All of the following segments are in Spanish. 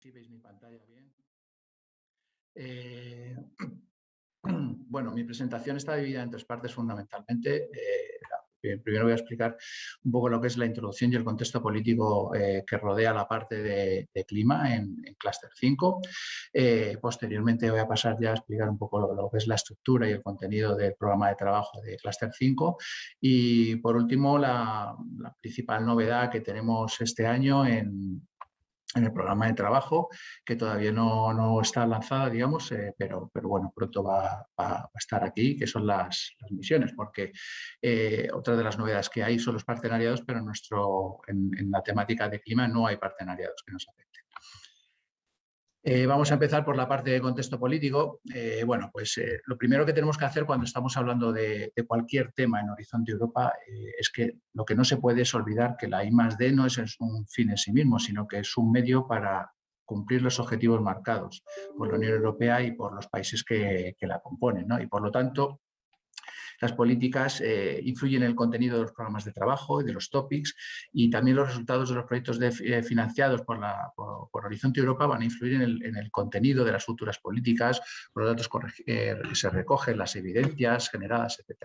Si veis mi pantalla bien. Eh, bueno, mi presentación está dividida en tres partes fundamentalmente. Primero voy a explicar un poco lo que es la introducción y el contexto político que rodea la parte de clima en Clúster 5. Posteriormente voy a pasar ya a explicar un poco lo que es la estructura y el contenido del programa de trabajo de Clúster 5. Y por último, la principal novedad que tenemos este año en el programa de trabajo, que todavía no está lanzada, digamos, pero bueno, pronto va a estar aquí, que son las misiones, porque otra de las novedades que hay son los partenariados, pero en la temática de clima no hay partenariados que nos afecten. Vamos a empezar por la parte de contexto político. Lo primero que tenemos que hacer cuando estamos hablando de cualquier tema en Horizonte Europa es que lo que no se puede es olvidar que la I+D no es un fin en sí mismo, sino que es un medio para cumplir los objetivos marcados por la Unión Europea y por los países que la componen, ¿no? Y por lo tanto, las políticas influyen en el contenido de los programas de trabajo y de los topics, y también los resultados de los proyectos financiados por Horizonte Europa van a influir en el contenido de las futuras políticas, los datos que se recogen, las evidencias generadas, etc.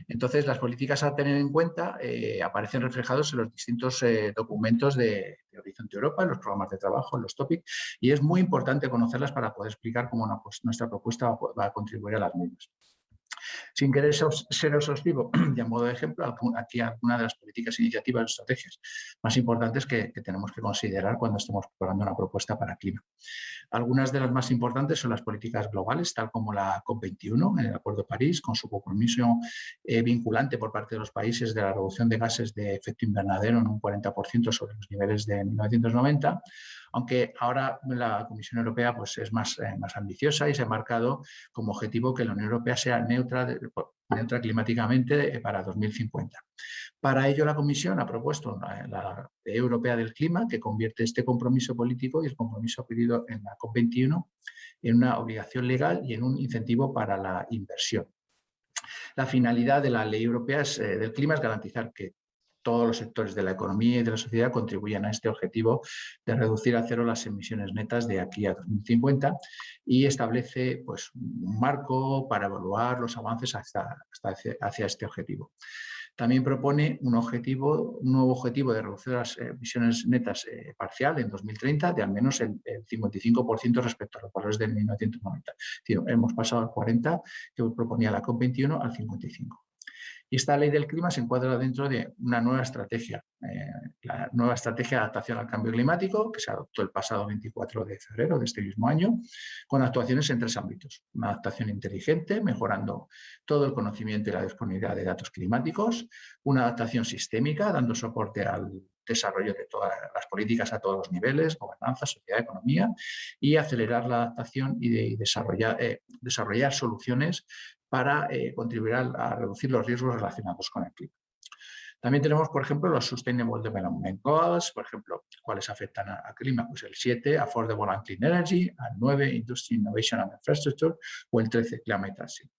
Entonces, las políticas a tener en cuenta aparecen reflejados en los distintos documentos de Horizonte Europa, en los programas de trabajo, en los topics, y es muy importante conocerlas para poder explicar cómo nuestra propuesta va a contribuir a las mismas. Sin querer ser exhaustivo, y a modo de ejemplo, aquí algunas de las políticas, iniciativas o estrategias más importantes que tenemos que considerar cuando estemos preparando una propuesta para clima. Algunas de las más importantes son las políticas globales, tal como la COP21 en el Acuerdo de París, con su compromiso vinculante por parte de los países de la reducción de gases de efecto invernadero en un 40% sobre los niveles de 1990, aunque ahora la Comisión Europea pues, es más ambiciosa y se ha marcado como objetivo que la Unión Europea sea neutra climáticamente para 2050. Para ello, la Comisión ha propuesto la Ley Europea del Clima, que convierte este compromiso político y el compromiso adquirido en la COP21 en una obligación legal y en un incentivo para la inversión. La finalidad de la Ley Europea del Clima es garantizar que todos los sectores de la economía y de la sociedad contribuyan a este objetivo de reducir a cero las emisiones netas de aquí a 2050, y establece pues, un marco para evaluar los avances hacia este objetivo. También propone un nuevo objetivo de reducir las emisiones netas parcial en 2030 de al menos el 55% respecto a los valores de 1990. Es decir, hemos pasado al 40% que proponía la COP21 al 55%. Y esta ley del clima se encuadra dentro de una nueva estrategia, la nueva estrategia de adaptación al cambio climático, que se adoptó el pasado 24 de febrero de este mismo año, con actuaciones en tres ámbitos. Una adaptación inteligente, mejorando todo el conocimiento y la disponibilidad de datos climáticos. Una adaptación sistémica, dando soporte al desarrollo de todas las políticas a todos los niveles, gobernanza, sociedad, economía, y acelerar la adaptación y desarrollar soluciones para contribuir a reducir los riesgos relacionados con el clima. También tenemos, por ejemplo, los Sustainable Development Goals, por ejemplo, ¿cuáles afectan al clima? Pues el 7, Affordable and Clean Energy, el 9, Industry, Innovation and Infrastructure, o el 13, Climate Action.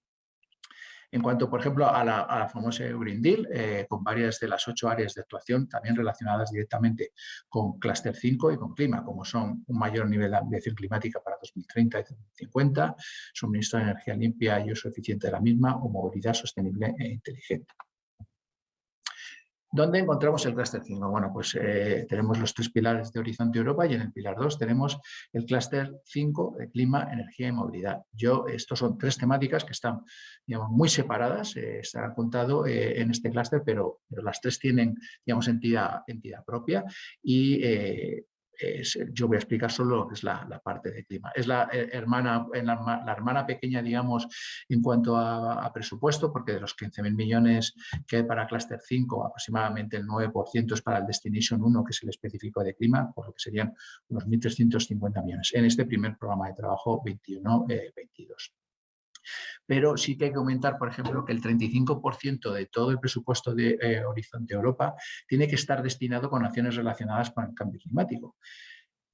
En cuanto, por ejemplo, a la famosa Green Deal, con varias de las 8 áreas de actuación también relacionadas directamente con Clúster 5 y con clima, como son un mayor nivel de ambición climática para 2030 y 2050, suministro de energía limpia y uso eficiente de la misma, o movilidad sostenible e inteligente. ¿Dónde encontramos el Clúster 5? Bueno, pues tenemos los 3 pilares de Horizonte Europa, y en el pilar 2 tenemos el Clúster 5 de clima, energía y movilidad. Estos son 3 temáticas que están, digamos, muy separadas, se han contado en este clúster, pero las 3 tienen, digamos, entidad propia, y yo voy a explicar solo lo que es la parte de clima. Es la hermana pequeña, digamos, en cuanto a presupuesto, porque de los 15.000 millones que hay para Clúster 5, aproximadamente el 9% es para el Destination 1, que es el específico de clima, por lo que serían unos 1.350 millones en este primer programa de trabajo 21-22. Pero sí que hay que comentar, por ejemplo, que el 35% de todo el presupuesto de Horizonte Europa tiene que estar destinado con acciones relacionadas con el cambio climático.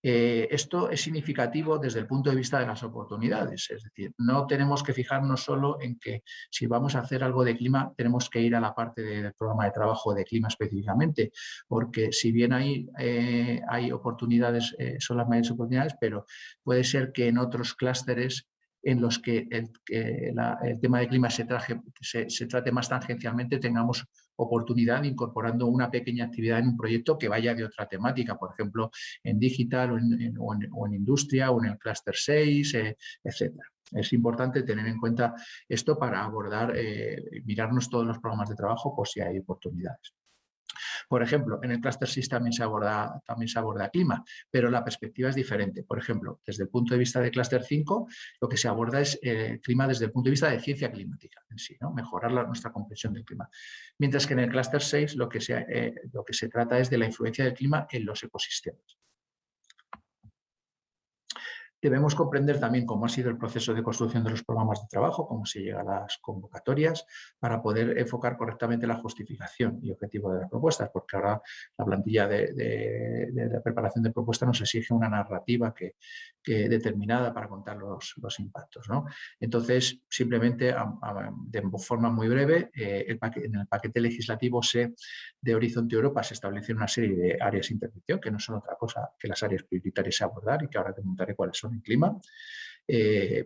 Esto es significativo desde el punto de vista de las oportunidades, es decir, no tenemos que fijarnos solo en que si vamos a hacer algo de clima tenemos que ir a la parte del programa de trabajo de clima específicamente, porque si bien hay oportunidades, son las mayores oportunidades, pero puede ser que en otros clústeres en los que el tema de clima se trate más tangencialmente, tengamos oportunidad incorporando una pequeña actividad en un proyecto que vaya de otra temática, por ejemplo, en digital o en industria o en el clúster 6, etc. Es importante tener en cuenta esto para abordar, mirarnos todos los programas de trabajo por si hay oportunidades. Por ejemplo, en el Cluster 6 también se aborda clima, pero la perspectiva es diferente. Por ejemplo, desde el punto de vista de Cluster 5, lo que se aborda es clima desde el punto de vista de ciencia climática en sí, ¿no? Mejorar nuestra comprensión del clima. Mientras que en el Cluster 6 lo que se trata es de la influencia del clima en los ecosistemas. Debemos comprender también cómo ha sido el proceso de construcción de los programas de trabajo, cómo se llega a las convocatorias, para poder enfocar correctamente la justificación y objetivo de las propuestas, porque ahora la plantilla de la preparación de propuestas nos exige una narrativa determinada para contar los impactos, ¿no? Entonces, simplemente, de forma muy breve, en el paquete legislativo de Horizonte Europa se establecen una serie de áreas de intervención que no son otra cosa que las áreas prioritarias a abordar y que ahora te comentaré cuáles son en clima. Y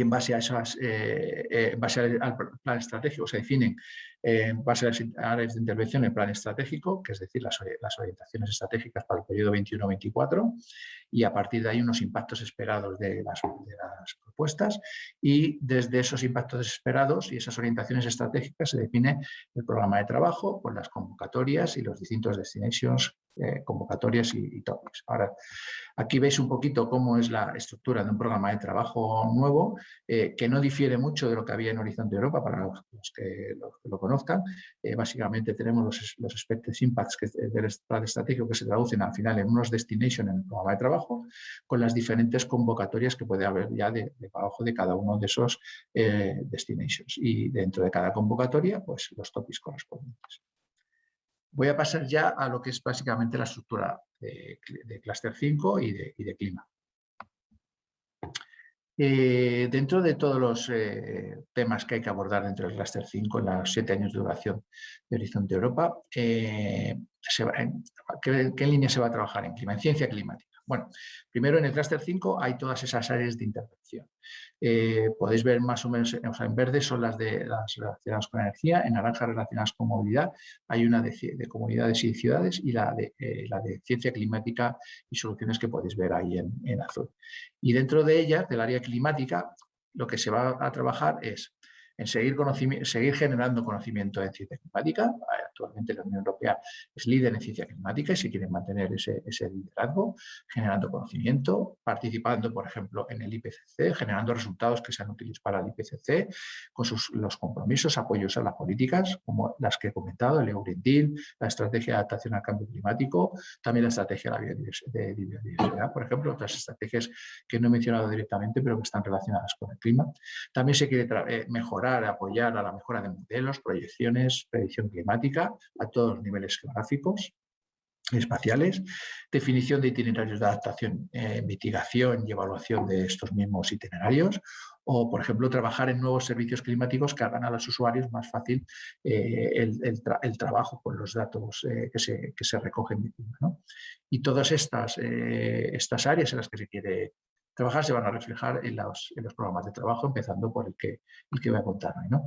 en base a esas, en base al plan estratégico se definen, en base a las áreas de intervención, el plan estratégico, que es decir, las orientaciones estratégicas para el periodo 21-24, y a partir de ahí unos impactos esperados de las propuestas, y desde esos impactos esperados y esas orientaciones estratégicas se define el programa de trabajo con las convocatorias y los distintos destinations, convocatorias y topics. Ahora, aquí veis un poquito cómo es la estructura de un programa de trabajo nuevo, que no difiere mucho de lo que había en Horizonte Europa, para los que lo conozcan. Básicamente tenemos los expected impacts del plan estratégico que se traducen al final en unos destinations en el programa de trabajo, con las diferentes convocatorias que puede haber ya de trabajo de cada uno de esos destinations. Y dentro de cada convocatoria, pues los topics correspondientes. Voy a pasar ya a lo que es básicamente la estructura de Cluster 5 y de clima. Dentro de todos los temas que hay que abordar dentro del Cluster 5 en los 7 años de duración de Horizonte Europa, ¿qué línea se va a trabajar en clima? En ciencia climática. Bueno, primero en el Cluster 5 hay todas esas áreas de intervención. Podéis ver más o menos, o sea, en verde son las relacionadas con energía, en naranja relacionadas con movilidad, hay una de comunidades y ciudades y la de ciencia climática y soluciones que podéis ver ahí en azul. Y dentro de ellas, del área climática, lo que se va a trabajar es en seguir generando conocimiento en ciencia climática. Actualmente la Unión Europea es líder en ciencia climática y se quiere mantener ese liderazgo, generando conocimiento, participando, por ejemplo, en el IPCC, generando resultados que sean útiles para el IPCC, con los compromisos, apoyos a las políticas, como las que he comentado, el EU Green Deal, la estrategia de adaptación al cambio climático, también la estrategia de biodiversidad, por ejemplo, otras estrategias que no he mencionado directamente, pero que están relacionadas con el clima. También se quiere mejorar, apoyar a la mejora de modelos, proyecciones, predicción climática a todos los niveles geográficos, espaciales, definición de itinerarios de adaptación, mitigación y evaluación de estos mismos itinerarios, o, por ejemplo, trabajar en nuevos servicios climáticos que hagan a los usuarios más fácil el trabajo con los datos que se recogen de clima, ¿no? Y todas estas áreas en las que se quiere trabajar se van a reflejar en los programas de trabajo, empezando por el que voy a contar hoy, ¿no?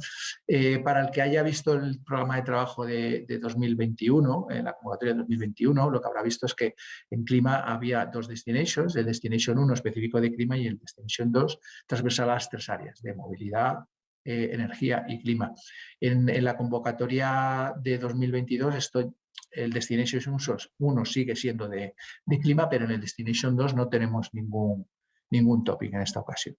Para el que haya visto el programa de trabajo de 2021, en la convocatoria de 2021, lo que habrá visto es que en clima había dos destinations, el Destination 1 específico de clima y el Destination 2 transversal a las tres áreas de movilidad, energía y clima. En la convocatoria de 2022 el Destination 1 sigue siendo de clima, pero en el Destination 2 no tenemos ningún topic en esta ocasión.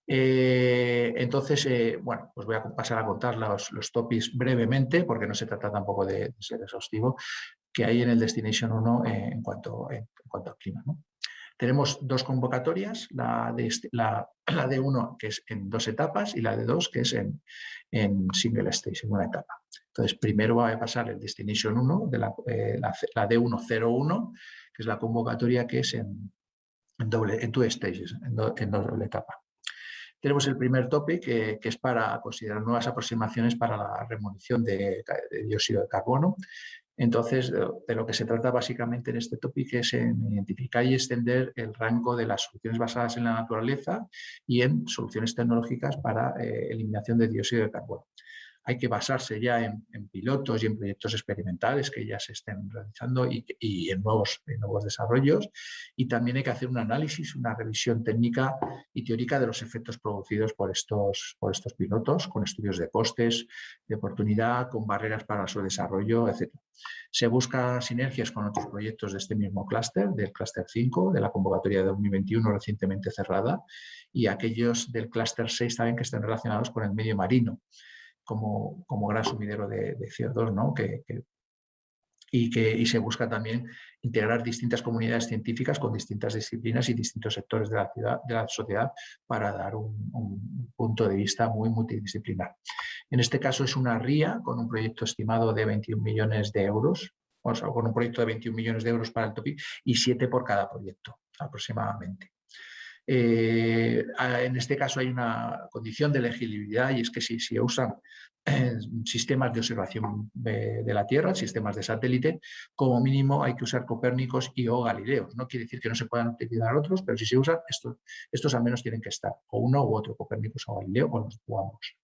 Entonces, bueno, pues voy a pasar a contar los topics brevemente, porque no se trata tampoco de ser exhaustivo, que hay en el Destination 1 en cuanto al clima, ¿no? Tenemos dos convocatorias, la de 1 que es en 2 etapas y la de 2 que es en single stage, en una etapa. Entonces, primero va a pasar el Destination 1, de la D101, que es la convocatoria que es en 2 stages, en doble etapa. Tenemos el primer topic, que es para considerar nuevas aproximaciones para la remunición de dióxido de carbono. Entonces, de lo que se trata básicamente en este topic es en identificar y extender el rango de las soluciones basadas en la naturaleza y en soluciones tecnológicas para eliminación de dióxido de carbono. Hay que basarse ya en pilotos y en proyectos experimentales que ya se estén realizando y en nuevos desarrollos. Y también hay que hacer un análisis, una revisión técnica y teórica de los efectos producidos por estos pilotos, con estudios de costes, de oportunidad, con barreras para su desarrollo, etc. Se busca sinergias con otros proyectos de este mismo clúster, del clúster 5, de la convocatoria de 2021 recientemente cerrada, y aquellos del clúster 6 también que estén relacionados con el medio marino, como gran sumidero de CO2, ¿no? Y se busca también integrar distintas comunidades científicas con distintas disciplinas y distintos sectores de la sociedad para dar un punto de vista muy multidisciplinar. En este caso es una RIA con un proyecto estimado de 21 millones de euros, o sea, con un proyecto de 21 millones de euros para el topic y 7 por cada proyecto aproximadamente. En este caso hay una condición de elegibilidad y es que si usan sistemas de observación de la Tierra, sistemas de satélite, como mínimo hay que usar Copérnicos y o Galileos. No quiere decir que no se puedan utilizar otros, pero si se usan, estos al menos tienen que estar, o uno u otro, Copérnicos o Galileo, o los jugamos.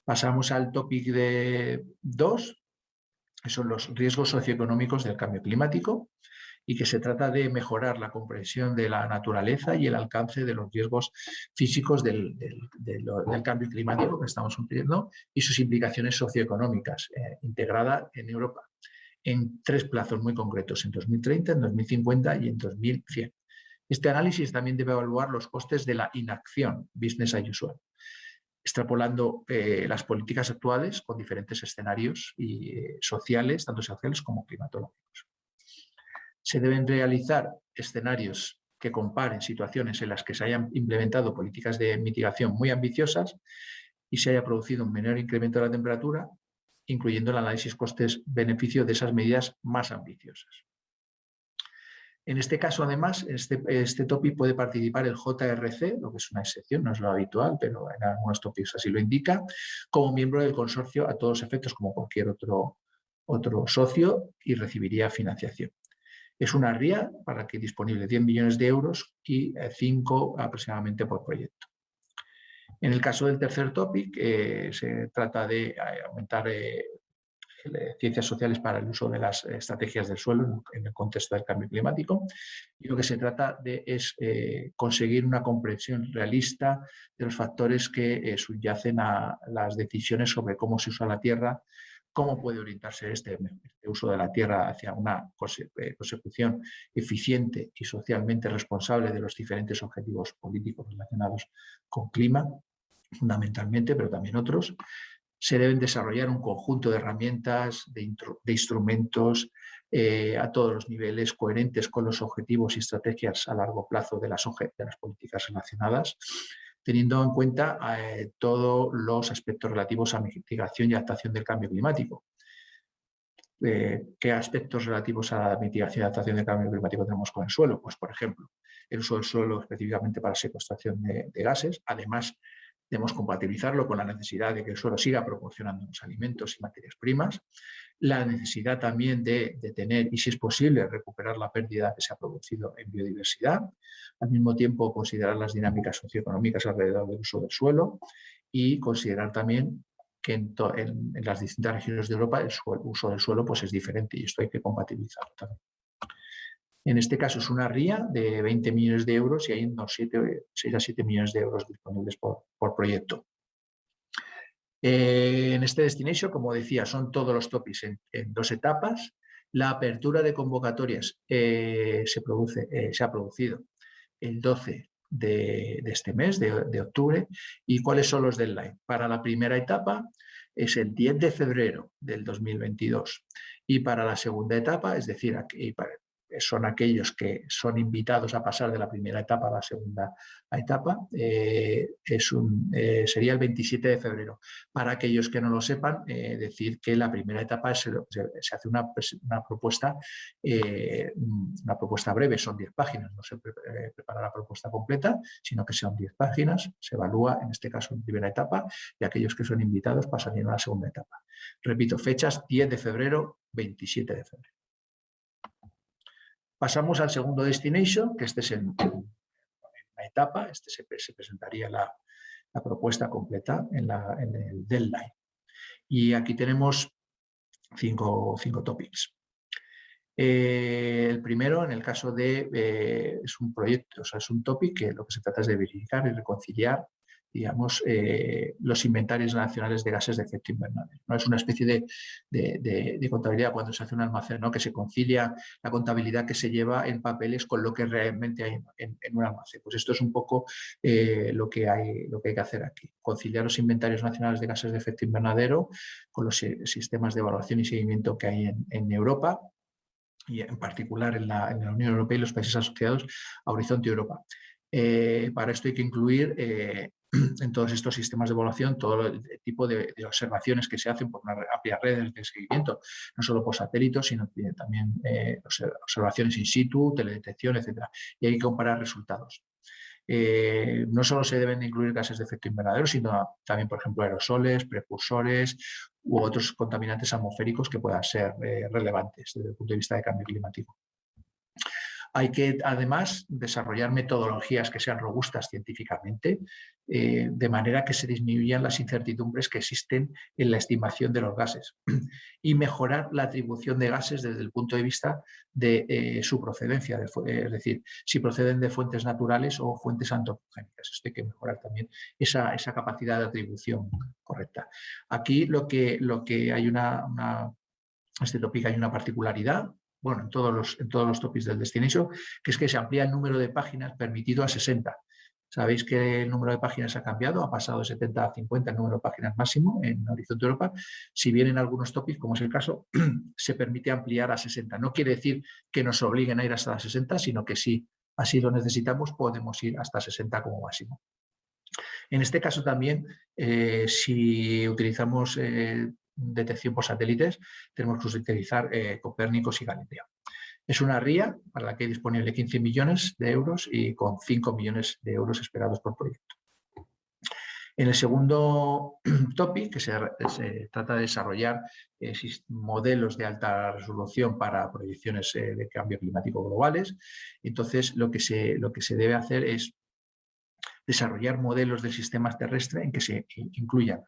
Pasamos al topic de 2, que son los riesgos socioeconómicos del cambio climático, y que se trata de mejorar la comprensión de la naturaleza y el alcance de los riesgos físicos del cambio climático que estamos sufriendo y sus implicaciones socioeconómicas, integrada en Europa, en 3 plazos muy concretos, en 2030, en 2050 y en 2100. Este análisis también debe evaluar los costes de la inacción, business as usual, extrapolando las políticas actuales con diferentes escenarios sociales, tanto sociales como climatológicos. Se deben realizar escenarios que comparen situaciones en las que se hayan implementado políticas de mitigación muy ambiciosas y se haya producido un menor incremento de la temperatura, incluyendo el análisis costes-beneficio de esas medidas más ambiciosas. En este caso, además, este topic puede participar el JRC, lo que es una excepción, no es lo habitual, pero en algunos topics así lo indica, como miembro del consorcio a todos efectos, como cualquier otro socio, y recibiría financiación. Es una RIA para que disponible 10 millones de euros y 5 aproximadamente por proyecto. En el caso del tercer topic, se trata de aumentar ciencias sociales para el uso de las estrategias del suelo en el contexto del cambio climático. Y lo que se trata es conseguir una comprensión realista de los factores que subyacen a las decisiones sobre cómo se usa la tierra, cómo puede orientarse este uso de la tierra hacia una consecución eficiente y socialmente responsable de los diferentes objetivos políticos relacionados con clima, fundamentalmente, pero también otros. Se deben desarrollar un conjunto de herramientas, de instrumentos a todos los niveles, coherentes con los objetivos y estrategias a largo plazo de las políticas relacionadas, teniendo en cuenta todos los aspectos relativos a mitigación y adaptación del cambio climático. ¿Qué aspectos relativos a la mitigación y adaptación del cambio climático tenemos con el suelo? Pues, por ejemplo, el uso del suelo específicamente para secuestración de gases. Además, debemos compatibilizarlo con la necesidad de que el suelo siga proporcionando los alimentos y materias primas, la necesidad también de tener, y si es posible, recuperar la pérdida que se ha producido en biodiversidad, al mismo tiempo considerar las dinámicas socioeconómicas alrededor del uso del suelo y considerar también que en las distintas regiones de Europa el uso del suelo pues, es diferente y esto hay que compatibilizarlo también. En este caso es una RIA de 20 millones de euros y hay unos 6 a 7 millones de euros disponibles por proyecto. En este Destination, como decía, son todos los topics en 2 etapas. La apertura de convocatorias se ha producido el 12 de este mes, de octubre. ¿Y cuáles son los deadlines? Para la primera etapa es el 10 de febrero del 2022 y para la segunda etapa, es decir, son aquellos que son invitados a pasar de la primera etapa a la segunda etapa, sería el 27 de febrero. Para aquellos que no lo sepan, decir que la primera etapa se hace una propuesta breve, son 10 páginas, no se prepara la propuesta completa, sino que son 10 páginas, se evalúa en este caso en primera etapa y aquellos que son invitados pasarían a la segunda etapa. Repito, fechas 10 de febrero, 27 de febrero. Pasamos al segundo destination, que este es en la etapa, se presentaría la propuesta completa en el deadline. Y aquí tenemos cinco topics. El primero, en el caso de, es un proyecto, o sea, es un topic que lo que se trata es de verificar y reconciliar, digamos, los inventarios nacionales de gases de efecto invernadero, ¿no? Es una especie de contabilidad cuando se hace un almacén, ¿no? Que se concilia la contabilidad que se lleva en papeles con lo que realmente hay en un almacén. Pues esto es un poco lo que hay que hacer aquí, conciliar los inventarios nacionales de gases de efecto invernadero con los sistemas de evaluación y seguimiento que hay en Europa, y en particular en la Unión Europea y los países asociados a Horizonte Europa. Para esto hay que incluir en todos estos sistemas de evaluación todo el tipo de observaciones que se hacen por una amplia red de seguimiento, no solo por satélite, sino también observaciones in situ, teledetección, etc. Y hay que comparar resultados. No solo se deben de incluir gases de efecto invernadero, sino también, por ejemplo, aerosoles, precursores u otros contaminantes atmosféricos que puedan ser relevantes desde el punto de vista de cambio climático. Hay que, además, desarrollar metodologías que sean robustas científicamente, de manera que se disminuyan las incertidumbres que existen en la estimación de los gases y mejorar la atribución de gases desde el punto de vista de su procedencia, es decir, si proceden de fuentes naturales o fuentes antropogénicas. Esto hay que mejorar también esa capacidad de atribución correcta. Aquí lo que hay este tópico hay una particularidad, bueno, en todos los topics del destination, que es que se amplía el número de páginas permitido a 60. Sabéis que el número de páginas ha cambiado, ha pasado de 70 a 50 el número de páginas máximo en Horizonte Europa. Si bien en algunos topics, como es el caso, se permite ampliar a 60. No quiere decir que nos obliguen a ir hasta 60, sino que si así lo necesitamos, podemos ir hasta 60 como máximo. En este caso también, si utilizamos detección por satélites, tenemos que utilizar Copérnicos y Galileo. Es una RIA para la que hay disponible 15 millones de euros y con 5 millones de euros esperados por proyecto. En el segundo topic, que se trata de desarrollar modelos de alta resolución para proyecciones de cambio climático globales, entonces lo que se debe hacer es desarrollar modelos de sistemas terrestres en que se incluyan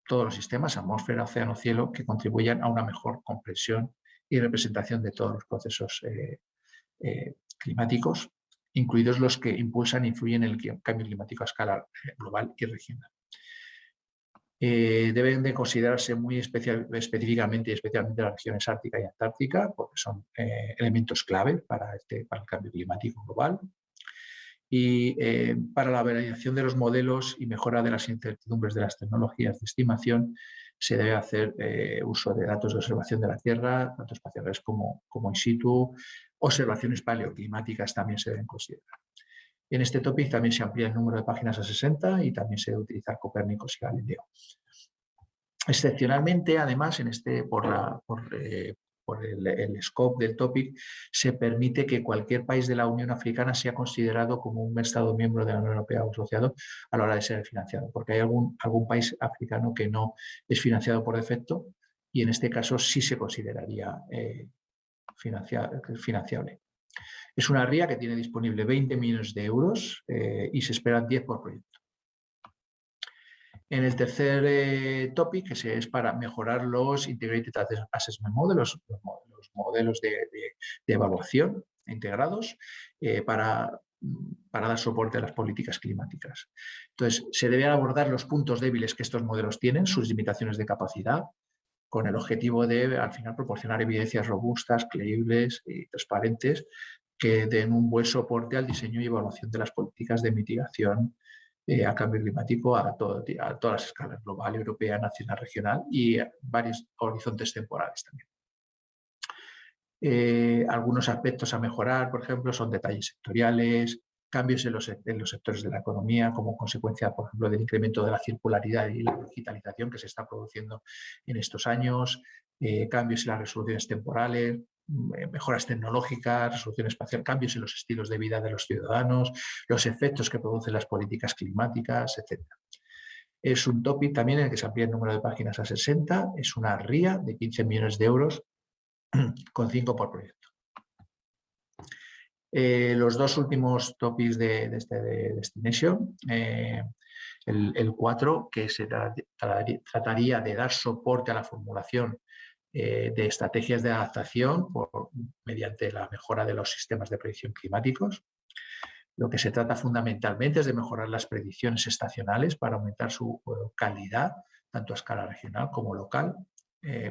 todos los sistemas, atmósfera, océano, cielo, que contribuyan a una mejor comprensión y representación de todos los procesos climáticos, incluidos los que impulsan e influyen en el cambio climático a escala global y regional. Deben de considerarse muy específicamente y especialmente las regiones ártica y antártica, porque son elementos clave para el cambio climático global. Y para la validación de los modelos y mejora de las incertidumbres de las tecnologías de estimación se debe hacer uso de datos de observación de la Tierra, tanto espaciales como in situ. Observaciones paleoclimáticas también se deben considerar. En este topic también se amplía el número de páginas a 60 y también se debe utilizar Copérnicos y Galileo. Excepcionalmente, además, por el scope del topic, se permite que cualquier país de la Unión Africana sea considerado como un Estado miembro de la Unión Europea o asociado a la hora de ser financiado, porque hay algún país africano que no es financiado por defecto y en este caso sí se consideraría financiable. Es una RIA que tiene disponible 20 millones de euros y se esperan 10 por proyecto. En el tercer topic, que es para mejorar los Integrated Assessment Models, los modelos de evaluación integrados para dar soporte a las políticas climáticas. Entonces, se deben abordar los puntos débiles que estos modelos tienen, sus limitaciones de capacidad, con el objetivo de, al final, proporcionar evidencias robustas, creíbles y transparentes que den un buen soporte al diseño y evaluación de las políticas de mitigación a cambio climático a todas las escalas, global, europea, nacional, regional y varios horizontes temporales también. Algunos aspectos a mejorar, por ejemplo, son detalles sectoriales, cambios en los sectores de la economía como consecuencia, por ejemplo, del incremento de la circularidad y la digitalización que se está produciendo en estos años, cambios en las resoluciones temporales, mejoras tecnológicas, resolución espacial, cambios en los estilos de vida de los ciudadanos, los efectos que producen las políticas climáticas, etc. Es un topic también en el que se amplía el número de páginas a 60, es una RIA de 15 millones de euros con 5 por proyecto. Los dos últimos topics de Destination, el 4, que se trataría de dar soporte a la formulación de estrategias de adaptación mediante la mejora de los sistemas de predicción climáticos. Lo que se trata fundamentalmente es de mejorar las predicciones estacionales para aumentar su calidad, tanto a escala regional como local,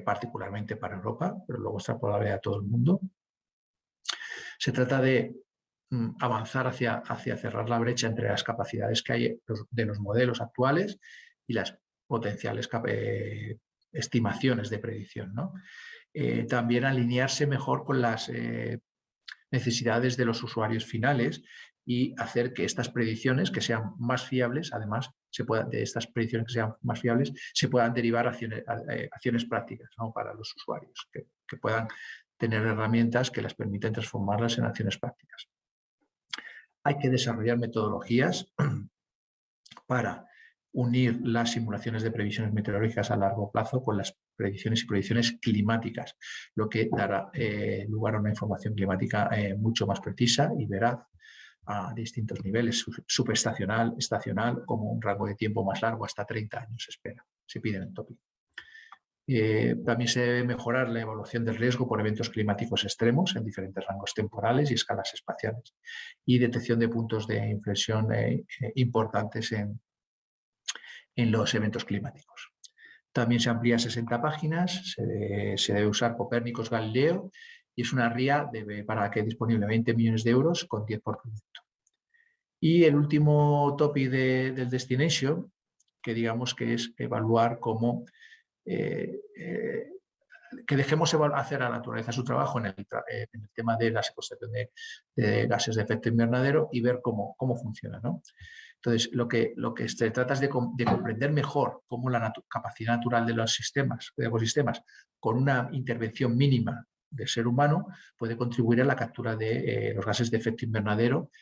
particularmente para Europa, pero luego extrapolable a todo el mundo. Se trata de avanzar hacia cerrar la brecha entre las capacidades que hay de los modelos actuales y las potenciales estimaciones de predicción, ¿no? También alinearse mejor con las necesidades de los usuarios finales y hacer que estas predicciones que sean más fiables, además, se puedan derivar acciones prácticas, ¿no? Para los usuarios, que puedan tener herramientas que las permiten transformarlas en acciones prácticas. Hay que desarrollar metodologías para unir las simulaciones de previsiones meteorológicas a largo plazo con las predicciones y proyecciones climáticas, lo que dará lugar a una información climática mucho más precisa y veraz a distintos niveles, subestacional, estacional, como un rango de tiempo más largo, hasta 30 años se pide en el tópico. También se debe mejorar la evaluación del riesgo por eventos climáticos extremos en diferentes rangos temporales y escalas espaciales y detección de puntos de inflexión importantes en los eventos climáticos. También se amplía a 60 páginas, se debe usar Copérnicos Galileo y es una RIA para que disponible 20 millones de euros con 10 por proyecto. Y el último topic del Destination, que digamos que es evaluar cómo que dejemos hacer a la naturaleza su trabajo en el tema de la secuestración de gases de efecto invernadero y ver cómo funciona, ¿no? Entonces, lo que se trata es de comprender mejor cómo la capacidad natural de los ecosistemas, con una intervención mínima del ser humano, puede contribuir a la captura de los gases de efecto invernadero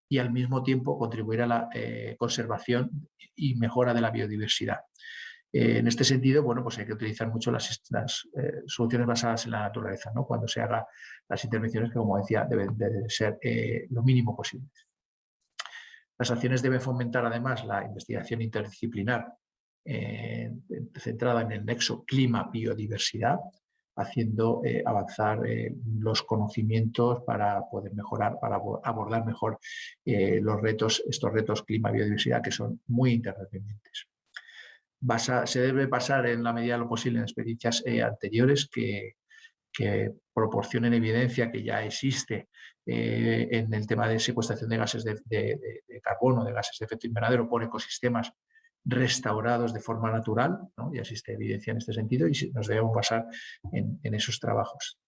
y al mismo tiempo contribuir a la conservación y mejora de la biodiversidad. En este sentido, bueno, pues hay que utilizar mucho las soluciones basadas en la naturaleza, ¿no? Cuando se hagan las intervenciones que, como decía, deben de ser lo mínimo posible. Las acciones deben fomentar además la investigación interdisciplinar centrada en el nexo clima-biodiversidad, haciendo avanzar los conocimientos para poder mejorar, para abordar mejor estos retos clima-biodiversidad que son muy interdependientes. Se debe basar en la medida de lo posible en experiencias anteriores que proporcionen evidencia que ya existe en el tema de secuestración de gases de carbono, de gases de efecto invernadero por ecosistemas restaurados de forma natural, ¿no? Ya existe evidencia en este sentido y nos debemos basar en esos trabajos.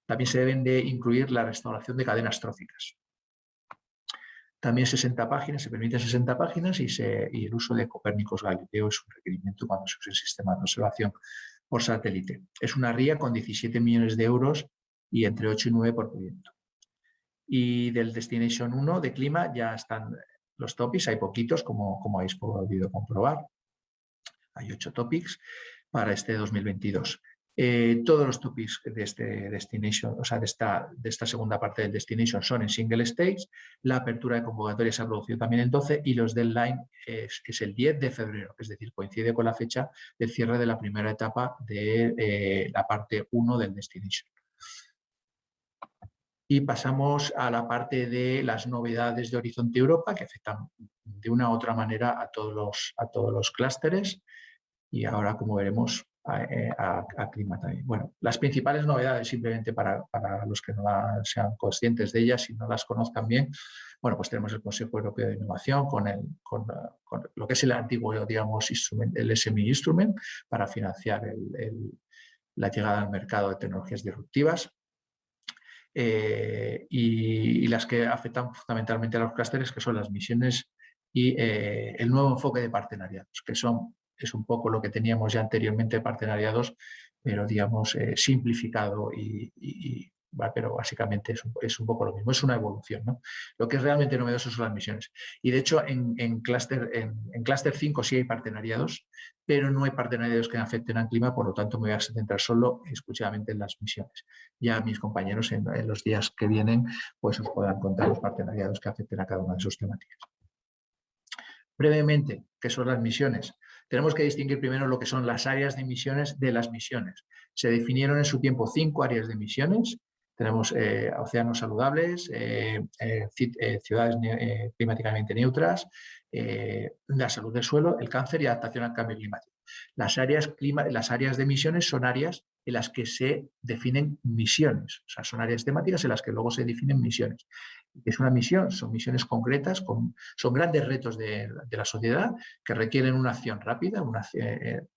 También se deben de incluir la restauración de cadenas tróficas. También 60 páginas, se permiten 60 páginas y el uso de Copérnicos Galileo es un requerimiento cuando se usa el sistema de observación por satélite. Es una RIA con 17 millones de euros y entre 8 y 9 por proyecto. Y del Destination 1 de clima ya están los topics, hay poquitos como habéis podido comprobar. Hay 8 topics para este 2022. Todos los topics de este Destination, o sea, de esta segunda parte del Destination son en single stage. La apertura de convocatoria se ha producido también en 12 y los deadline es el 10 de febrero, es decir, coincide con la fecha del cierre de la primera etapa de la parte 1 del Destination. Y pasamos a la parte de las novedades de Horizonte Europa que afectan de una u otra manera a todos los clústeres y ahora, como veremos, a clima también. Bueno, las principales novedades, simplemente para los que no sean conscientes de ellas y no las conozcan bien, bueno, pues tenemos el Consejo Europeo de Innovación con lo que es el antiguo, digamos, el SMI Instrument para financiar la llegada al mercado de tecnologías disruptivas. y las que afectan fundamentalmente a los clústeres, que son las misiones y el nuevo enfoque de partenariados, que es un poco lo que teníamos ya anteriormente de partenariados, pero digamos simplificado pero básicamente es un poco lo mismo, es una evolución, ¿no? Lo que es realmente novedoso son las misiones. Y de hecho en Clúster 5 sí hay partenariados, pero no hay partenariados que afecten al clima, por lo tanto me voy a centrar solo exclusivamente en las misiones. Ya mis compañeros en los días que vienen pues os puedan contar los partenariados que afecten a cada una de sus temáticas. Brevemente, ¿qué son las misiones? Tenemos que distinguir primero lo que son las áreas de misiones de las misiones. Se definieron en su tiempo 5 áreas de misiones. Tenemos océanos saludables, ciudades climáticamente neutras, la salud del suelo, el cáncer y adaptación al cambio climático. Las áreas de misiones son áreas en las que se definen misiones, o sea, son áreas temáticas en las que luego se definen misiones. Es una misión, son misiones concretas, son grandes retos de la sociedad que requieren una acción rápida,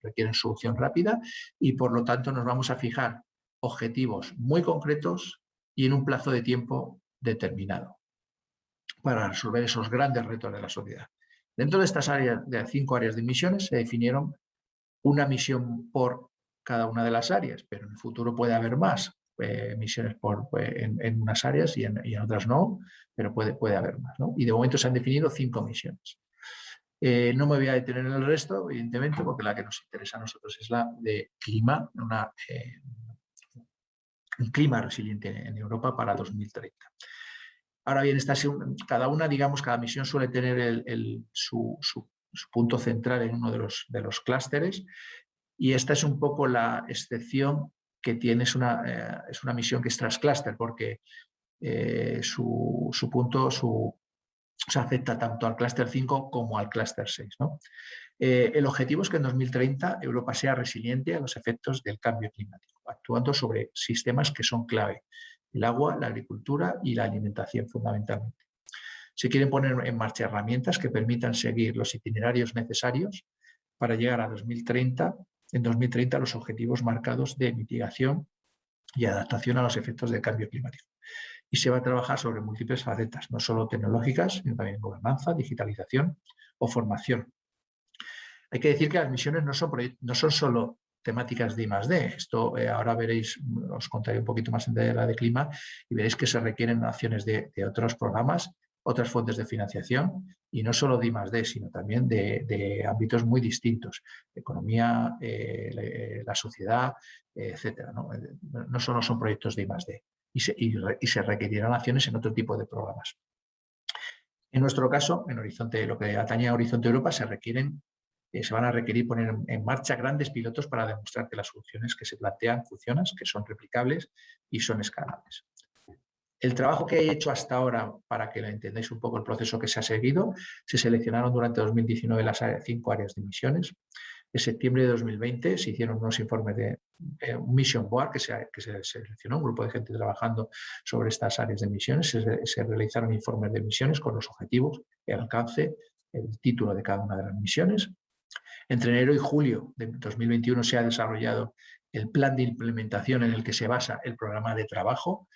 requieren solución rápida y por lo tanto nos vamos a fijar objetivos muy concretos y en un plazo de tiempo determinado para resolver esos grandes retos de la sociedad. Dentro de estas áreas, de 5 áreas de misiones, se definieron una misión por cada una de las áreas, pero en el futuro puede haber más misiones en unas áreas y en otras no, pero puede haber más, ¿no? Y de momento se han definido 5 misiones. No me voy a detener en el resto, evidentemente, porque la que nos interesa a nosotros es la de clima, un clima resiliente en Europa para 2030. Ahora bien, cada misión suele tener su punto central en uno de los clústeres y esta es un poco la excepción que tiene, es una misión que es transclúster porque su punto se afecta tanto al clúster 5 como al clúster 6, ¿no? El objetivo es que en 2030 Europa sea resiliente a los efectos del cambio climático, actuando sobre sistemas que son clave, el agua, la agricultura y la alimentación fundamentalmente. Se quieren poner en marcha herramientas que permitan seguir los itinerarios necesarios para llegar a 2030, en 2030 los objetivos marcados de mitigación y adaptación a los efectos del cambio climático. Y se va a trabajar sobre múltiples facetas, no solo tecnológicas, sino también gobernanza, digitalización o formación. Hay que decir que las misiones no son solo temáticas de I+D. Esto ahora veréis, os contaré un poquito más en detalle la de clima y veréis que se requieren acciones de otros programas, otras fuentes de financiación y no solo de I+D, sino también de ámbitos muy distintos, economía, la sociedad, etcétera, ¿no? No solo son proyectos de I+D y se requerirán acciones en otro tipo de programas. En nuestro caso, en Horizonte, lo que atañe a Horizonte Europa, se van a requerir poner en marcha grandes pilotos para demostrar que las soluciones que se plantean funcionan, que son replicables y son escalables. El trabajo que he hecho hasta ahora, para que entendáis un poco el proceso que se ha seguido, se seleccionaron durante 2019 las 5 áreas de misiones. En septiembre de 2020 se hicieron unos informes de un mission board que se seleccionó, un grupo de gente trabajando sobre estas áreas de misiones. Se realizaron informes de misiones con los objetivos, el alcance, el título de cada una de las misiones. Entre enero y julio de 2021 se ha desarrollado el plan de implementación en el que se basa el programa de trabajo.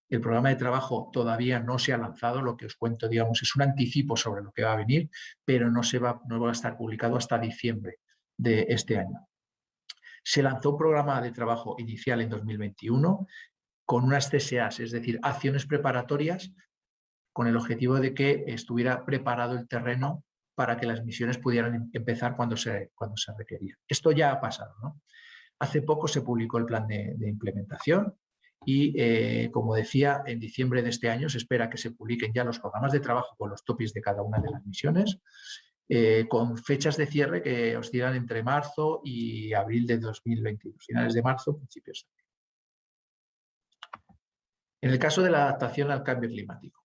El programa de trabajo todavía no se ha lanzado, lo que os cuento, digamos, es un anticipo sobre lo que va a venir, pero no va a estar publicado hasta diciembre de este año. Se lanzó un programa de trabajo inicial en 2021 con unas CSAs, es decir, acciones preparatorias con el objetivo de que estuviera preparado el terreno para que las misiones pudieran empezar cuando se requería. Esto ya ha pasado, ¿no? Hace poco se publicó el plan de implementación y, como decía, en diciembre de este año se espera que se publiquen ya los programas de trabajo con los topis de cada una de las misiones, con fechas de cierre que oscilan entre marzo y abril de 2021, finales de marzo, principios de abril. En el caso de la adaptación al cambio climático,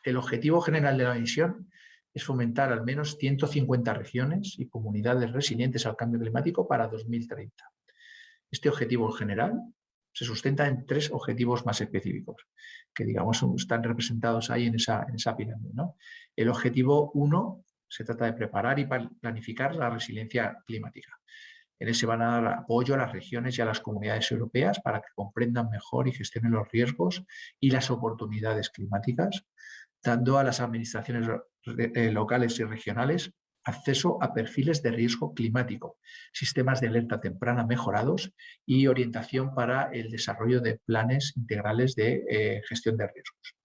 el objetivo general de la misión es fomentar al menos 150 regiones y comunidades resilientes al cambio climático para 2030. Este objetivo general se sustenta en 3 objetivos más específicos, que digamos están representados ahí en esa pirámide, ¿no? El objetivo 1 se trata de preparar y planificar la resiliencia climática. En él se van a dar apoyo a las regiones y a las comunidades europeas para que comprendan mejor y gestionen los riesgos y las oportunidades climáticas, dando a las administraciones locales y regionales acceso a perfiles de riesgo climático, sistemas de alerta temprana mejorados y orientación para el desarrollo de planes integrales de gestión de riesgos.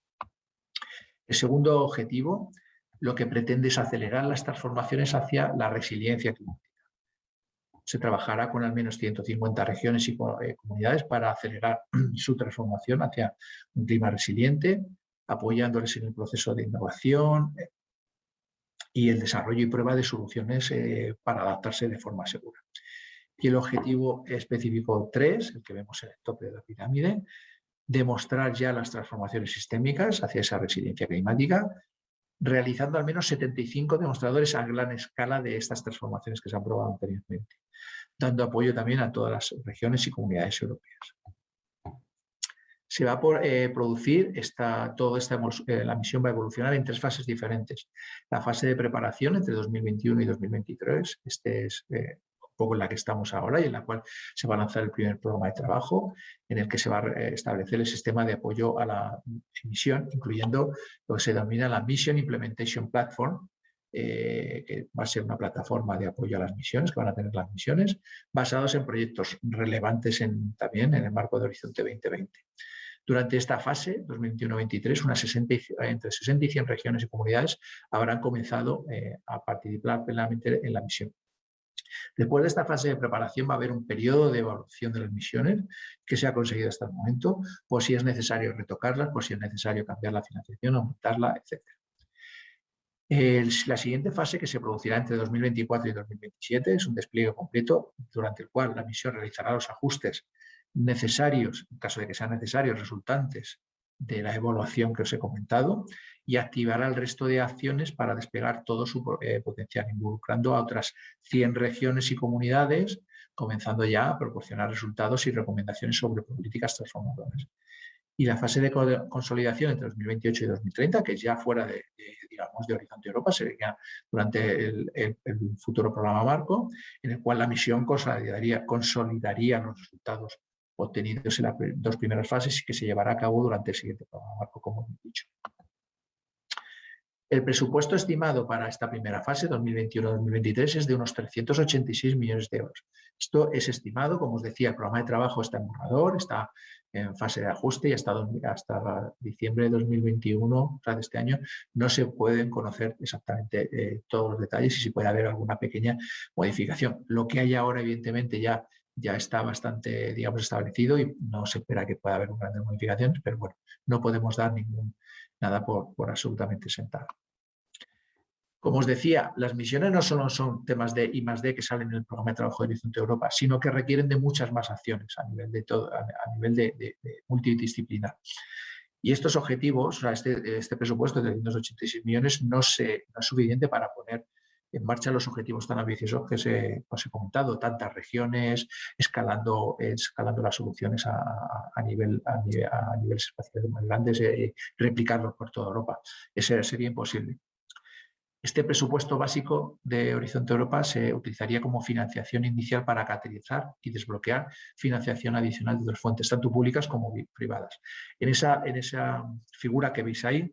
El segundo objetivo lo que pretende es acelerar las transformaciones hacia la resiliencia climática. Se trabajará con al menos 150 regiones y comunidades para acelerar su transformación hacia un clima resiliente, apoyándoles en el proceso de innovación y el desarrollo y prueba de soluciones para adaptarse de forma segura. Y el objetivo específico 3, el que vemos en el tope de la pirámide, demostrar ya las transformaciones sistémicas hacia esa resiliencia climática, realizando al menos 75 demostradores a gran escala de estas transformaciones que se han probado anteriormente, dando apoyo también a todas las regiones y comunidades europeas. Se va a producir la misión va a evolucionar en 3 fases diferentes. La fase de preparación entre 2021 y 2023, es un poco en la que estamos ahora y en la cual se va a lanzar el primer programa de trabajo en el que se va a establecer el sistema de apoyo a la misión, incluyendo lo que se denomina la Mission Implementation Platform, que va a ser una plataforma de apoyo a las misiones, que van a tener las misiones, basados en proyectos relevantes también en el marco de Horizonte 2020. Durante esta fase, 2021-2023, entre 60 y 100 regiones y comunidades habrán comenzado a participar plenamente en la misión. Después de esta fase de preparación va a haber un periodo de evaluación de las misiones que se ha conseguido hasta el momento, por si es necesario retocarlas, por si es necesario cambiar la financiación, aumentarla, etc. La siguiente fase, que se producirá entre 2024 y 2027, es un despliegue completo durante el cual la misión realizará los ajustes necesarios, en caso de que sean necesarios, resultantes de la evaluación que os he comentado, y activará el resto de acciones para desplegar todo su potencial, involucrando a otras 100 regiones y comunidades, comenzando ya a proporcionar resultados y recomendaciones sobre políticas transformadoras. Y la fase de consolidación entre 2028 y 2030, que es ya fuera digamos, de Horizonte Europa, sería durante el futuro programa marco, en el cual la misión consolidaría los resultados obtenidos en las 2 primeras fases y que se llevará a cabo durante el siguiente programa marco, como he dicho. El presupuesto estimado para esta primera fase, 2021-2023, es de unos 386 millones de euros. Esto es estimado, como os decía, el programa de trabajo está en borrador, está en fase de ajuste y hasta diciembre de 2021, o sea, de este año, no se pueden conocer exactamente todos los detalles y si puede haber alguna pequeña modificación. Lo que hay ahora, evidentemente, ya está bastante, digamos, establecido y no se espera que pueda haber grandes modificaciones, pero bueno, no podemos dar nada por absolutamente sentado. Como os decía, las misiones no solo son temas de I+D que salen en el programa de trabajo de Horizonte Europa, sino que requieren de muchas más acciones a nivel de multidisciplinar. Y estos objetivos, o sea, este presupuesto de 386 millones no es suficiente para poner en marcha los objetivos tan ambiciosos que os he comentado, tantas regiones, escalando las soluciones a niveles espaciales muy grandes, replicarlos por toda Europa. Eso sería imposible. Este presupuesto básico de Horizonte Europa se utilizaría como financiación inicial para catalizar y desbloquear financiación adicional de otras fuentes, tanto públicas como privadas. En esa figura que veis ahí,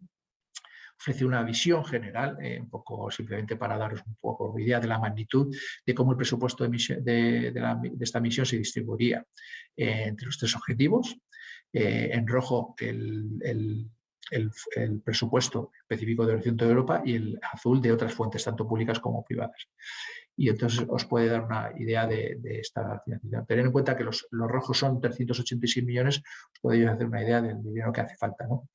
ofrece una visión general, un poco simplemente para daros un poco idea de la magnitud de cómo el presupuesto de esta misión se distribuiría entre los 3 objetivos. En rojo el presupuesto específico de Horizonte de Europa y el azul de otras fuentes, tanto públicas como privadas. Y entonces os puede dar una idea de esta financiación. Tened en cuenta que los rojos son 386 millones, os podéis hacer una idea del dinero que hace falta, ¿no?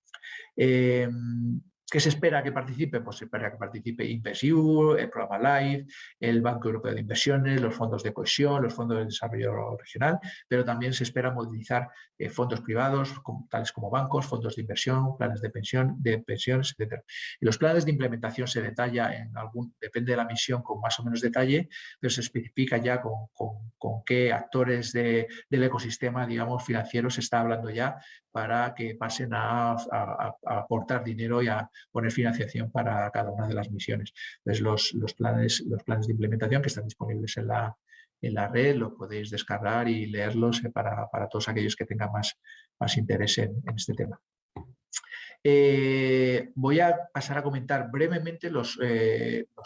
¿Qué se espera que participe? Pues se espera que participe InvestEU, el programa LIFE, el Banco Europeo de Inversiones, los fondos de cohesión, los fondos de desarrollo regional, pero también se espera movilizar fondos privados, tales como bancos, fondos de inversión, planes de pensiones, etc. Y los planes de implementación se detalla depende de la misión con más o menos detalle, pero se especifica ya con qué actores del ecosistema, digamos, financiero se está hablando ya para que pasen a aportar dinero y a poner financiación para cada una de las misiones. Entonces, los planes de implementación que están disponibles en en la red, lo podéis descargar y leerlos para todos aquellos que tengan más interés en este tema. Voy a pasar a comentar brevemente los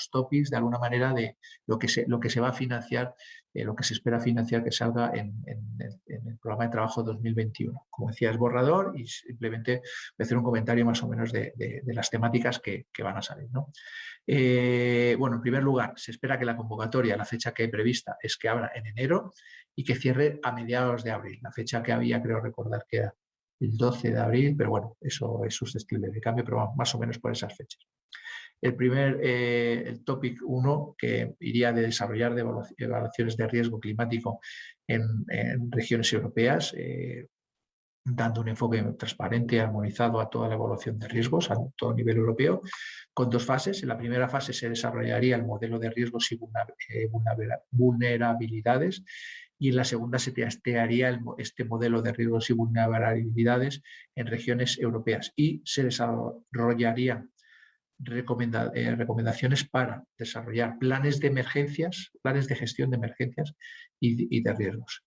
topics, de alguna manera, de lo que se va a financiar, lo que se espera financiar que salga en el programa de trabajo 2021. Como decía, es borrador y simplemente voy a hacer un comentario más o menos de las temáticas que van a salir, ¿no? Bueno, en primer lugar, se espera que la convocatoria, la fecha que hay prevista es que abra en enero y que cierre a mediados de abril. La fecha que había, creo recordar que era el 12 de abril, pero bueno, eso es susceptible de cambio, pero más o menos por esas fechas. El topic 1, que iría de desarrollar de evaluaciones de riesgo climático en regiones europeas, dando un enfoque transparente y armonizado a toda la evaluación de riesgos a todo nivel europeo, con 2 fases. En la primera fase se desarrollaría el modelo de riesgos y vulnerabilidades, y en la segunda se testearía este modelo de riesgos y vulnerabilidades en regiones europeas y se desarrollarían recomendaciones para desarrollar planes de emergencias, planes de gestión de emergencias y de riesgos.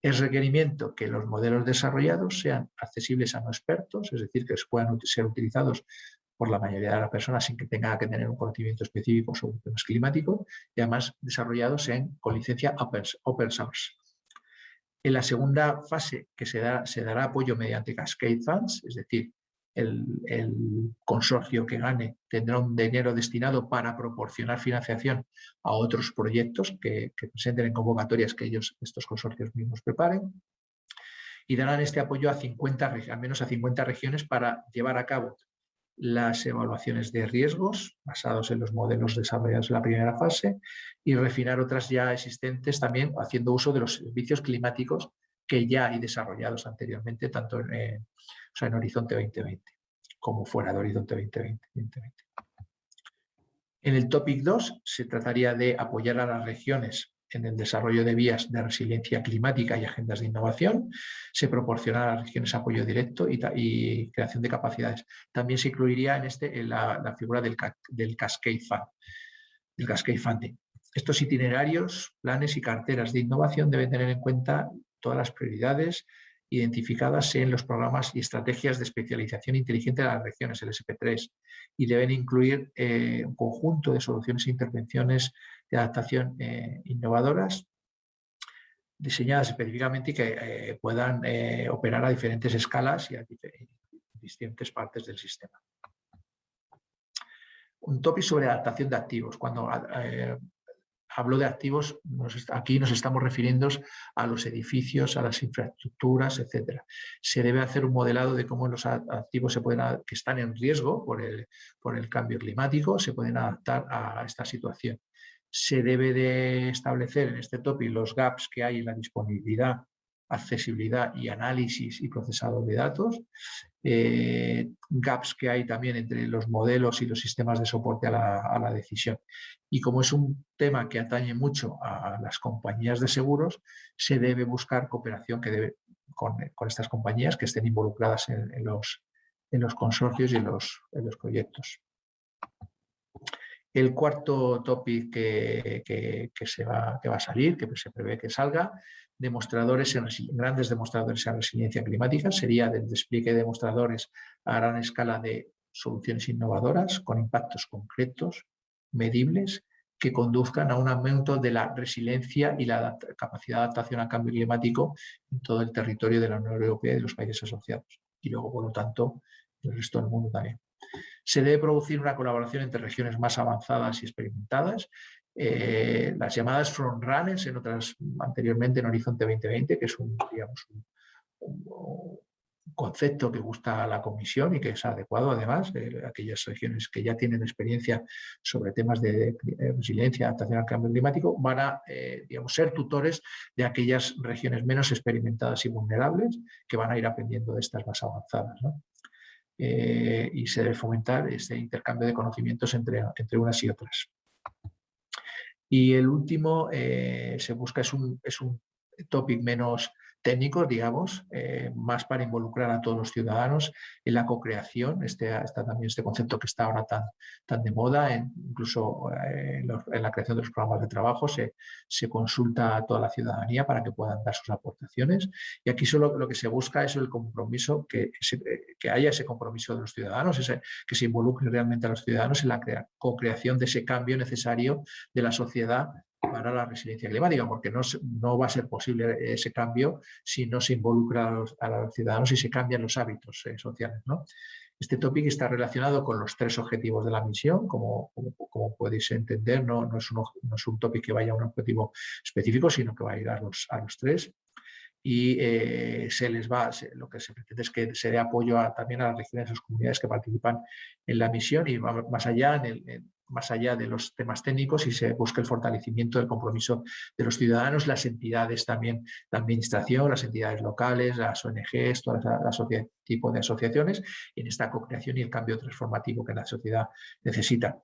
Es requerimiento que los modelos desarrollados sean accesibles a no expertos, es decir, que puedan ser utilizados por la mayoría de las personas sin que tenga que tener un conocimiento específico sobre temas climáticos, y además desarrollados con licencia open source. En la segunda fase, que se dará apoyo mediante Cascade Funds, es decir, el consorcio que gane tendrá un dinero destinado para proporcionar financiación a otros proyectos que presenten en convocatorias que estos consorcios mismos preparen, y darán este apoyo al menos a 50 regiones para llevar a cabo las evaluaciones de riesgos basados en los modelos desarrollados en la primera fase y refinar otras ya existentes, también haciendo uso de los servicios climáticos que ya hay desarrollados anteriormente, tanto en Horizonte 2020 como fuera de Horizonte 2020. En el Topic 2 se trataría de apoyar a las regiones en el desarrollo de vías de resiliencia climática y agendas de innovación. Se proporciona a las regiones apoyo directo y creación de capacidades. También se incluiría en la figura del Cascade Funding. Estos itinerarios, planes y carteras de innovación deben tener en cuenta todas las prioridades identificadas en los programas y estrategias de especialización inteligente de las regiones, el SP3, y deben incluir un conjunto de soluciones e intervenciones de adaptación innovadoras diseñadas específicamente y que puedan operar a diferentes escalas y a distintas partes del sistema. Un tópico sobre adaptación de activos. Cuando hablo de activos, aquí nos estamos refiriendo a los edificios, a las infraestructuras, etc. Se debe hacer un modelado de cómo los activos que están en riesgo por el cambio climático se pueden adaptar a esta situación. Se debe de establecer en este tópico los gaps que hay en la disponibilidad, accesibilidad y análisis y procesado de datos, gaps que hay también entre los modelos y los sistemas de soporte a la decisión. Y como es un tema que atañe mucho a las compañías de seguros, se debe buscar cooperación con estas compañías que estén involucradas en los consorcios y en los proyectos. El cuarto topic que va a salir, que se prevé que salga, grandes demostradores en resiliencia climática, sería del despliegue de demostradores a gran escala de soluciones innovadoras con impactos concretos, medibles, que conduzcan a un aumento de la resiliencia y la capacidad de adaptación al cambio climático en todo el territorio de la Unión Europea y de los países asociados. Y luego, por lo tanto, el resto del mundo también. Se debe producir una colaboración entre regiones más avanzadas y experimentadas, las llamadas frontrunners, anteriormente en Horizonte 2020, que es un concepto que gusta a la Comisión y que es adecuado, además, aquellas regiones que ya tienen experiencia sobre temas de resiliencia, adaptación al cambio climático, van a ser tutores de aquellas regiones menos experimentadas y vulnerables, que van a ir aprendiendo de estas más avanzadas, ¿no? Y se debe fomentar este intercambio de conocimientos entre unas y otras. Y el último se busca es un topic menos técnicos, digamos, más para involucrar a todos los ciudadanos en la co-creación. Está también este concepto que está ahora tan de moda, incluso en la creación de los programas de trabajo se consulta a toda la ciudadanía para que puedan dar sus aportaciones. Y aquí solo lo que se busca es el compromiso, que haya ese compromiso de los ciudadanos, que se involucre realmente a los ciudadanos en la co-creación de ese cambio necesario de la sociedad para la resiliencia climática, porque no va a ser posible ese cambio si no se involucra a los ciudadanos y se cambian los hábitos sociales, ¿no? Este tópico está relacionado con los 3 objetivos de la misión, como podéis entender, no es un tópico que vaya a un objetivo específico, sino que va a ir a los 3. Y lo que se pretende es que se dé apoyo también a las regiones y a las comunidades que participan en la misión y va más allá de los temas técnicos, y se busca el fortalecimiento del compromiso de los ciudadanos, las entidades también de administración, las entidades locales, las ONGs, todas tipo de asociaciones, en esta co-creación y el cambio transformativo que la sociedad necesita.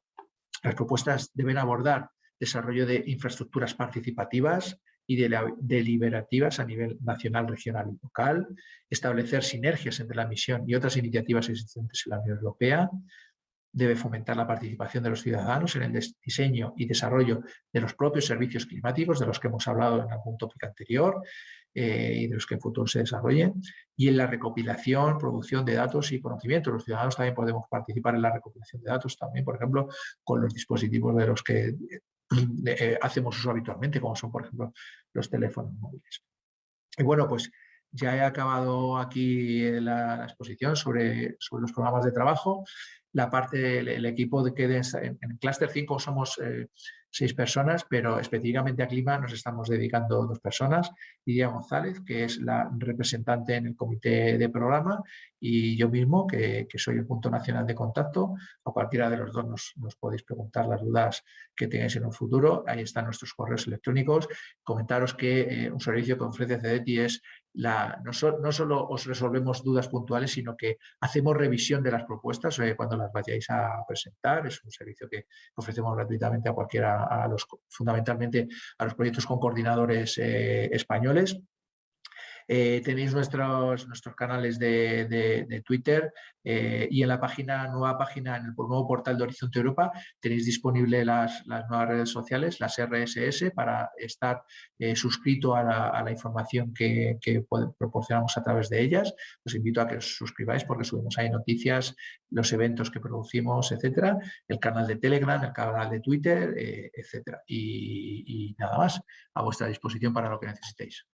Las propuestas deben abordar desarrollo de infraestructuras participativas y deliberativas a nivel nacional, regional y local, establecer sinergias entre la misión y otras iniciativas existentes en la Unión Europea, debe fomentar la participación de los ciudadanos en el diseño y desarrollo de los propios servicios climáticos, de los que hemos hablado en algún tópico anterior, y de los que en futuro se desarrollen, y en la recopilación, producción de datos y conocimientos. Los ciudadanos también podemos participar en la recopilación de datos, también, por ejemplo, con los dispositivos de los que hacemos uso habitualmente, como son, por ejemplo, los teléfonos móviles. Y bueno, pues ya he acabado aquí la exposición sobre los programas de trabajo. El equipo de que en Cluster 5 somos 6 personas, pero específicamente a clima nos estamos dedicando 2 personas. Lidia González, que es la representante en el comité de programa, y yo mismo, que soy el punto nacional de contacto. A cualquiera de los dos nos podéis preguntar las dudas que tengáis en un futuro. Ahí están nuestros correos electrónicos. Comentaros que un servicio que ofrece CEDETI es no solo os resolvemos dudas puntuales, sino que hacemos revisión de las propuestas cuando las vayáis a presentar. Es un servicio que ofrecemos gratuitamente a cualquiera, fundamentalmente a los proyectos con coordinadores españoles. Tenéis nuestros canales de Twitter, y en la nueva página, en el nuevo portal de Horizonte Europa, tenéis disponible las nuevas redes sociales, las RSS, para estar suscrito a la información que proporcionamos a través de ellas. Os invito a que os suscribáis, porque subimos ahí noticias, los eventos que producimos, etcétera, el canal de Telegram, el canal de Twitter, etcétera. Y nada más, a vuestra disposición para lo que necesitéis.